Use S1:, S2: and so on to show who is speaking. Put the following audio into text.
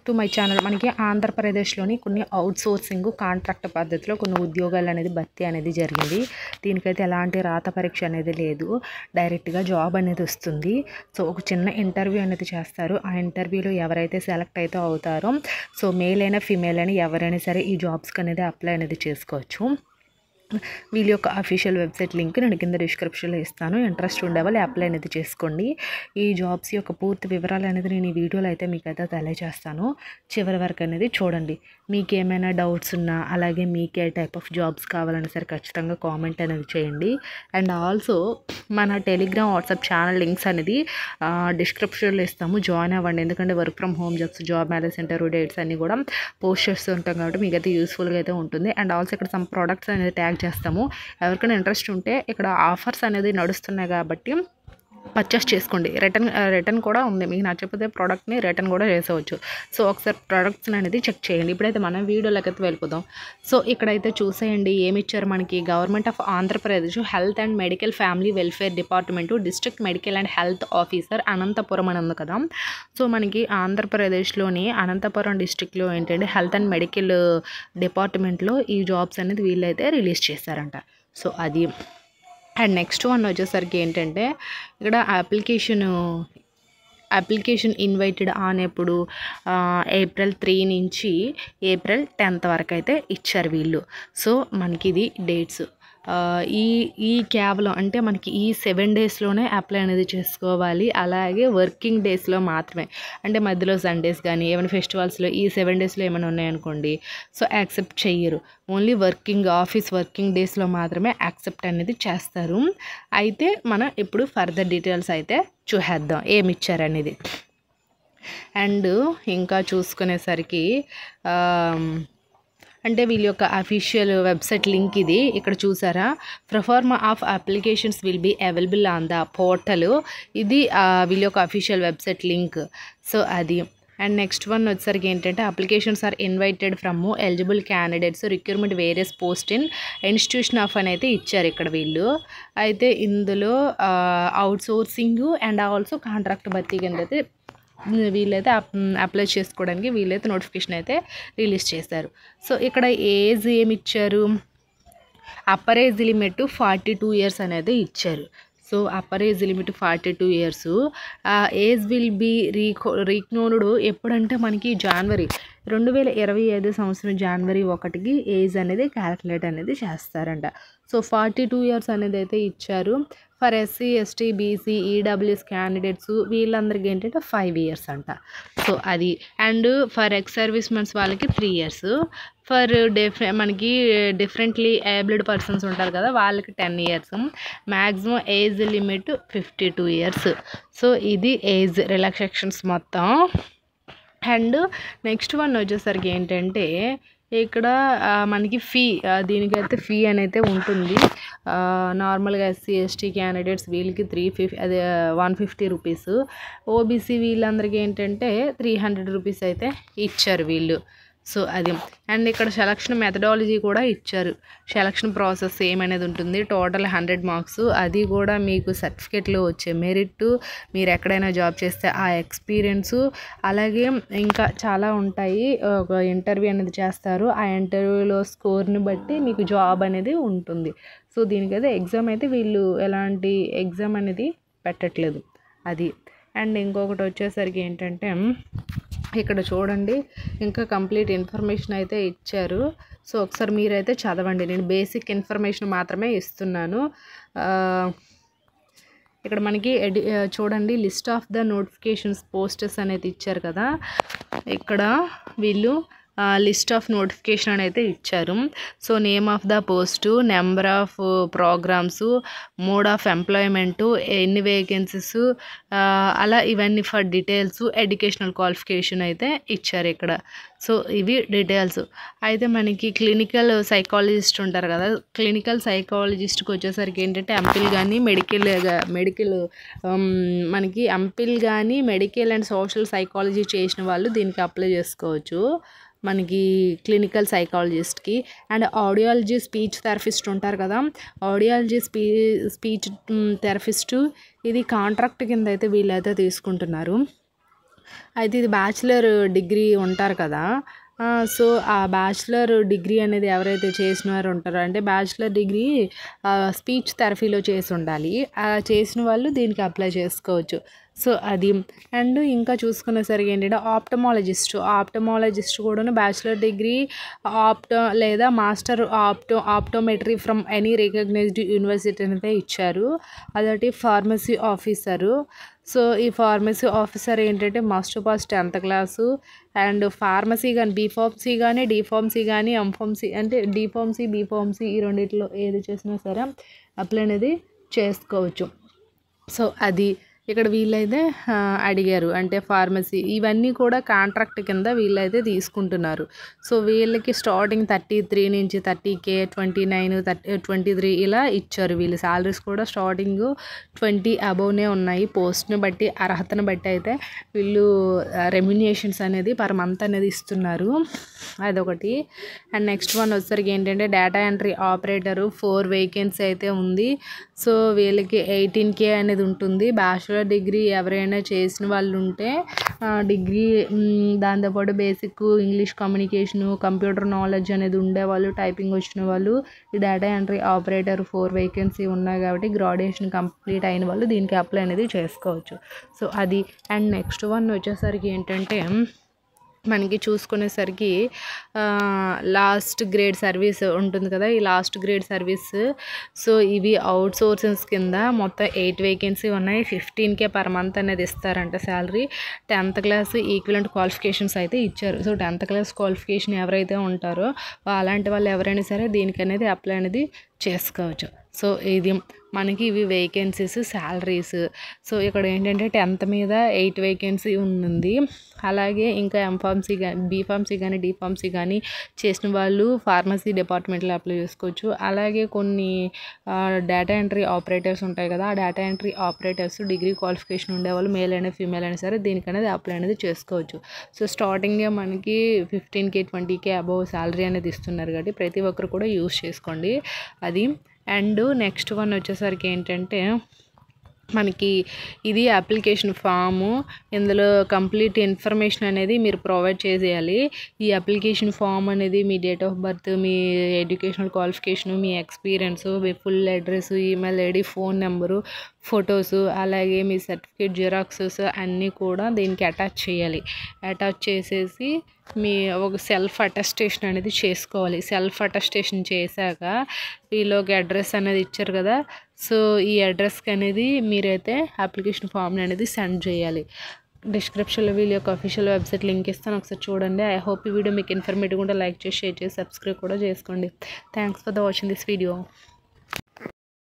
S1: To my channel. మనకి ఆంధ్రప్రదేశ్లోని కొన్ని అవుట్సోర్సింగ్ కాంట్రాక్ట్ పద్ధతిలో కొన్ని ఉద్యోగాలు అనేది భర్తీ అనేది జరిగింది. దీనికైతే ఎలాంటి రాత పరీక్ష అనేది లేదు, డైరెక్ట్గా జాబ్ అనేది వస్తుంది. సో ఒక చిన్న ఇంటర్వ్యూ అనేది చేస్తారు. ఆ ఇంటర్వ్యూలో ఎవరైతే సెలెక్ట్ అయితే అవుతారో, సో మేల్ అయినా ఫీమేల్ అయినా ఎవరైనా సరే ఈ జాబ్స్కి అనేది అప్లై అనేది చేసుకోవచ్చు. వీళ్ళ యొక్క అఫీషియల్ వెబ్సైట్ లింక్ నేను కింద డిస్క్రిప్షన్లో ఇస్తాను. ఇంట్రెస్ట్ ఉండే వాళ్ళు అప్లై అనేది చేసుకోండి. ఈ జాబ్స్ యొక్క పూర్తి వివరాలు అనేది నేను ఈ వీడియోలో అయితే మీకు అయితే తెలియజేస్తాను. చివరి వరకు అనేది చూడండి. మీకు ఏమైనా డౌట్స్ ఉన్నా, అలాగే మీకే టైప్ ఆఫ్ జాబ్స్ కావాలన్నా సరే ఖచ్చితంగా కామెంట్ అనేది చేయండి. అండ్ ఆల్సో మన టెలిగ్రామ్, వాట్సాప్ ఛానల్ లింక్స్ అనేది డిస్క్రిప్షన్లో ఇస్తాము. జాయిన్ అవ్వండి. ఎందుకంటే work from home jobs, job marriage interview dates అన్నీ కూడా పోస్ట్ చేస్తూ ఉంటాం కాబట్టి మీకు అయితే యూస్ఫుల్గా అయితే ఉంటుంది. అండ్ ఆల్సో ఇక్కడ సమ్ ప్రోడక్ట్స్ అనేది ట్యాగ్ చేస్తాము. ఎవరికైనా ఇంట్రెస్ట్ ఉంటే ఇక్కడ ఆఫర్స్ అనేది నడుస్తున్నాయి కాబట్టి పర్చేస్ చేసుకోండి. రిటర్న్ కూడా ఉంది. మీకు నచ్చకపోతే ప్రోడక్ట్ని రిటర్న్ కూడా చేసేవచ్చు. సో ఒకసారి ప్రోడక్ట్స్ అనేది చెక్ చేయండి. ఇప్పుడైతే మనం వీడియోలోకి అయితే వెళ్ళిపోదాం. సో ఇక్కడైతే చూసేయండి ఏమి ఇచ్చారు మనకి. Government of Andhra Pradesh health and medical family welfare department district medical and health officer Anantapuram అని ఉంది కదా. సో మనకి ఆంధ్రప్రదేశ్లోని అనంతపురం డిస్ట్రిక్ట్లో ఏంటంటే హెల్త్ అండ్ మెడికల్ డిపార్ట్మెంట్లో ఈ జాబ్స్ అనేది వీళ్ళైతే రిలీజ్ చేశారంట. సో అది. అండ్ నెక్స్ట్ వన్ వచ్చేసరికి ఏంటంటే ఇక్కడ అప్లికేషన్ ఇన్వైటెడ్ ఆన్ ఎప్పుడు April 3 నుంచి April 10th వరకు అయితే ఇచ్చారు వీళ్ళు. సో మనకి ఇది డేట్స్ ఈ కేవలం అంటే మనకి ఈ 7 డేస్లోనే అప్లై అనేది చేసుకోవాలి. అలాగే వర్కింగ్ డేస్లో మాత్రమే, అంటే మధ్యలో సండేస్ కానీ ఏమైనా ఫెస్టివల్స్లో ఈ 7 డేస్లో ఏమైనా ఉన్నాయనుకోండి, సో యాక్సెప్ట్ చెయ్యరు. ఓన్లీ ఆఫీస్ వర్కింగ్ డేస్లో మాత్రమే యాక్సెప్ట్ అనేది చేస్తారు. అయితే మనం ఇప్పుడు ఫర్దర్ డీటెయిల్స్ అయితే చూసేద్దాం ఏమి ఇచ్చారనేది. అండ్ ఇంకా చూసుకునేసరికి అంటే వీళ్ళ యొక్క అఫీషియల్ వెబ్సైట్ లింక్ ఇది. ఇక్కడ చూసారా, proforma of applications will be available on the portal. ఇది వీళ్ళ యొక్క అఫీషియల్ వెబ్సైట్ లింక్. సో అది. అండ్ నెక్స్ట్ వన్ వచ్చేసరికి ఏంటంటే applications are invited from eligible candidates recruitment various post in institution of అని అయితే ఇచ్చారు ఇక్కడ వీళ్ళు. అయితే ఇందులో అవుట్సోర్సింగ్ అండ్ ఆల్సో కాంట్రాక్ట్ భర్తీ కింద అయితే వీళ్ళైతే అప్లై చేసుకోవడానికి వీళ్ళైతే నోటిఫికేషన్ అయితే రిలీజ్ చేశారు. సో ఇక్కడ ఏజ్ ఏమి ఇచ్చారు, అప్పర్ ఏజ్ లిమిట్ 42 years అనేది ఇచ్చారు. So upper age limit 42 years. Age will be reckoned ఎప్పుడంటే మనకి January 2025 సంవత్సరం January 1కి ఏజ్ అనేది క్యాలిక్యులేట్ అనేది చేస్తారంట. సో 42 years అనేది అయితే ఇచ్చారు. For SC, ST, BC, EWS candidates వీళ్ళందరికీ ఏంటంటే 5 years అంట. సో అది. And for ex service mens వాళ్ళకి 3 years. ఫర్ మనకి డిఫరెంట్లీ ఏబుల్డ్ పర్సన్స్ ఉంటారు కదా, వాళ్ళకి 10 years. Maximum age limit 52 years. So ఇది ఏజ్ రిలాక్సేషన్స్ మొత్తం. అండ్ నెక్స్ట్ వన్ వచ్చేసరికి ఏంటంటే ఇక్కడ మనకి ఫీ, దీనికైతే ఫీ అనేది ఉంటుంది. నార్మల్గా SC, ST క్యాండిడేట్స్ వీళ్ళకి 150 rupees. OBC వీళ్ళందరికీ ఏంటంటే 300 rupees అయితే ఇచ్చారు వీళ్ళు. సో అది. అండ్ ఇక్కడ సెలక్షన్ మెథడాలజీ కూడా ఇచ్చారు. సెలక్షన్ ప్రాసెస్ ఏమనేది ఉంటుంది. Total 100 marks. అది కూడా మీకు సర్టిఫికేట్లో వచ్చే మెరిట్, మీరు ఎక్కడైనా జాబ్ చేస్తే ఆ ఎక్స్పీరియన్సు, అలాగే ఇంకా చాలా ఉంటాయి. ఒక ఇంటర్వ్యూ అనేది చేస్తారు. ఆ ఇంటర్వ్యూలో స్కోర్ని బట్టి మీకు జాబ్ అనేది ఉంటుంది. సో దీనికైతే ఎగ్జామ్ అయితే వీళ్ళు ఎలాంటి ఎగ్జామ్ అనేది పెట్టట్లేదు. అది. అండ్ ఇంకొకటి వచ్చేసరికి ఏంటంటే ఇక్కడ చూడండి, ఇంకా కంప్లీట్ ఇన్ఫర్మేషన్ అయితే ఇచ్చారు. సో ఒకసారి మీరైతే చదవండి. నేను బేసిక్ ఇన్ఫర్మేషన్ మాత్రమే ఇస్తున్నాను. ఇక్కడ మనకి చూడండి list of the notifications posters అనేది ఇచ్చారు కదా. ఇక్కడ వీళ్ళు లిస్ట్ ఆఫ్ నోటిఫికేషన్ అని అయితే ఇచ్చారు. So name of the post, number of programmes, mode of employment, ఎన్ని వేకెన్సీస్, అలా ఇవన్నీ ఫర్ డీటెయిల్స్, ఎడ్యుకేషనల్ క్వాలిఫికేషన్ అయితే ఇచ్చారు ఇక్కడ. సో ఇవి డీటెయిల్స్. అయితే మనకి క్లినికల్ సైకాలజిస్ట్ ఉంటారు కదా, క్లినికల్ సైకాలజిస్ట్కి వచ్చేసరికి ఏంటంటే ఎంపిల్ కానీ మెడికల్ మనకి ఎంపిల్ కానీ మెడికల్ అండ్ సోషల్ సైకాలజీ చేసిన వాళ్ళు దీనికి అప్లై చేసుకోవచ్చు. మనకి క్లినికల్ సైకాలజిస్ట్కి. అండ్ ఆడియాలజీ స్పీచ్ థెరపిస్ట్ ఉంటారు కదా, ఆడియాలజీ స్పీచ్ థెరపిస్ట్ ఇది కాంట్రాక్ట్ కింద అయితే వీళ్ళైతే తీసుకుంటున్నారు. అయితే ఇది బ్యాచిలర్ డిగ్రీ ఉంటారు కదా! సో, ఆ బ్యాచిలర్ డిగ్రీ అనేది ఎవరైతే చేసిన వారు ఉంటారో అంటే బ్యాచిలర్ డిగ్రీ స్పీచ్ థెరపీలో చేసి ఉండాలి. చేసిన వాళ్ళు దీనికి అప్లై చేసుకోవచ్చు. సో, అది. అండ్ ఇంకా చూసుకునేసరికి ఏంటంటే ఆప్టమాలజిస్ట్ కూడాను బ్యాచిలర్ డిగ్రీ లేదా master optometry from any recognised university అయితే ఇచ్చారు. అదొకటి ఫార్మసీ ఆఫీసరు. సో, ఈ ఫార్మసీ ఆఫీసర్ ఏంటంటే must pass 10th class. And pharmacy కానీ బీఫార్మసీ కానీ డీఫార్మసీ కానీ ఎంఫార్మసీ అంటే డీఫార్మసీ బీఫార్మసీ ఈ రెండిట్లో ఏది చేసినా సరే అప్లై అనేది చేసుకోవచ్చు. సో, అది ఇక్కడ వీళ్ళైతే అడిగారు. అంటే ఫార్మసీ ఇవన్నీ కూడా కాంట్రాక్ట్ కింద వీళ్ళైతే తీసుకుంటున్నారు. సో, వీళ్ళకి స్టార్టింగ్ 33 నుంచి 30K 29 23 ఇలా ఇచ్చారు. వీళ్ళు శాలరీస్ కూడా స్టార్టింగ్ 20 అబోవ్నే ఉన్నాయి. పోస్ట్ని బట్టి అర్హతను బట్టి అయితే వీళ్ళు రెమ్యునేషన్స్ అనేది పర్ మంత్ అనేది ఇస్తున్నారు. అదొకటి. అండ్ నెక్స్ట్ వన్ వచ్చేసరికి ఏంటంటే డేటా ఎంట్రీ ఆపరేటరు 4 వేకెన్సీ అయితే ఉంది. సో, వీళ్ళకి 18K అనేది ఉంటుంది. బ్యాచిలర్ డిగ్రీ ఎవరైనా చేసిన వాళ్ళు ఉంటే డిగ్రీ దాంతోపాటు basic English communication computer knowledge అనేది ఉండేవాళ్ళు, టైపింగ్ వచ్చిన వాళ్ళు ఈ డేటా ఎంట్రీ ఆపరేటర్ 4 వేకెన్సీ ఉన్నాయి కాబట్టి గ్రాడ్యుయేషన్ కంప్లీట్ అయిన వాళ్ళు దీనికి అప్లై అనేది చేసుకోవచ్చు. సో, అది. అండ్ నెక్స్ట్ వన్ వచ్చేసరికి ఏంటంటే మనకి చూసుకునేసరికి లాస్ట్ గ్రేడ్ సర్వీస్ ఉంటుంది కదా! ఈ లాస్ట్ గ్రేడ్ సర్వీస్. సో, ఇవి అవుట్‌సోర్సింగ్స్ కింద మొత్తం 8 వేకెన్సీ ఉన్నాయి. 15K పర్ మంత్ అనేది ఇస్తారంట salary. 10th class equivalent qualifications అయితే ఇచ్చారు. సో, 10th క్లాస్ క్వాలిఫికేషన్ ఎవరైతే ఉంటారో అలాంటి వాళ్ళు ఎవరైనా సరే దీనికనేది అప్లై అనేది చేసుకోవచ్చు. సో, ఇది మనకి ఇవి వేకెన్సీస్, శాలరీస్. సో, ఇక్కడ ఏంటంటే 10th మీద 8 వేకెన్సీ ఉంది. అలాగే ఇంకా ఎంఫార్మసీ కానీ బీఫార్మసీ కానీ డీఫార్మసీ కానీ చేసిన వాళ్ళు ఫార్మసీ డిపార్ట్మెంట్లో అప్లై చేసుకోవచ్చు. అలాగే కొన్ని డేటా ఎంట్రీ ఆపరేటర్స్ ఉంటాయి కదా! ఆ data entry operators degree qualification ఉండేవాళ్ళు మేల్ అయినా ఫీమేల్ అయినా సరే దీనికనేది అప్లై అనేది చేసుకోవచ్చు. సో, స్టార్టింగే మనకి 15K 20K అబోవ్ శాలరీ అనేది ఇస్తున్నారు కాబట్టి ప్రతి ఒక్కరు కూడా యూస్ చేసుకోండి. అది. అండ్ నెక్స్ట్ వన్ వచ్చేసరికి ఏంటంటే మనకి ఇది అప్లికేషన్ ఫాము. ఇందులో కంప్లీట్ ఇన్ఫర్మేషన్ అనేది మీరు ప్రొవైడ్ చేసేయాలి. ఈ అప్లికేషన్ ఫామ్ అనేది మీ డేట్ ఆఫ్ బర్త్, మీ ఎడ్యుకేషనల్ క్వాలిఫికేషను, మీ ఎక్స్పీరియన్సు, మీ full address, email ID, phone number, photos, అలాగే మీ సర్టిఫికేట్ జిరాక్సెస్ అన్నీ కూడా దీనికి అటాచ్ చేయాలి. అటాచ్ చేసేసి మీ ఒక సెల్ఫ్ అటెస్టేషన్ అనేది చేసుకోవాలి. సెల్ఫ్ అటెస్టేషన్ చేశాక వీళ్ళకి అడ్రస్ అనేది ఇచ్చారు కదా! సో, ఈ అడ్రస్కి అనేది మీరైతే అప్లికేషన్ ఫామ్ని అనేది సెండ్ చేయాలి. డిస్క్రిప్షన్లో వీళ్ళ యొక్క అఫీషియల్ వెబ్సైట్ లింక్ ఇస్తాను, ఒకసారి చూడండి. ఐ హోప్ ఈ వీడియో మీకు ఇన్ఫర్మేటివ్గా ఉంటే లైక్ చేసి షేర్ చేసి సబ్స్క్రైబ్ కూడా చేసుకోండి. Thanks for the watching this video.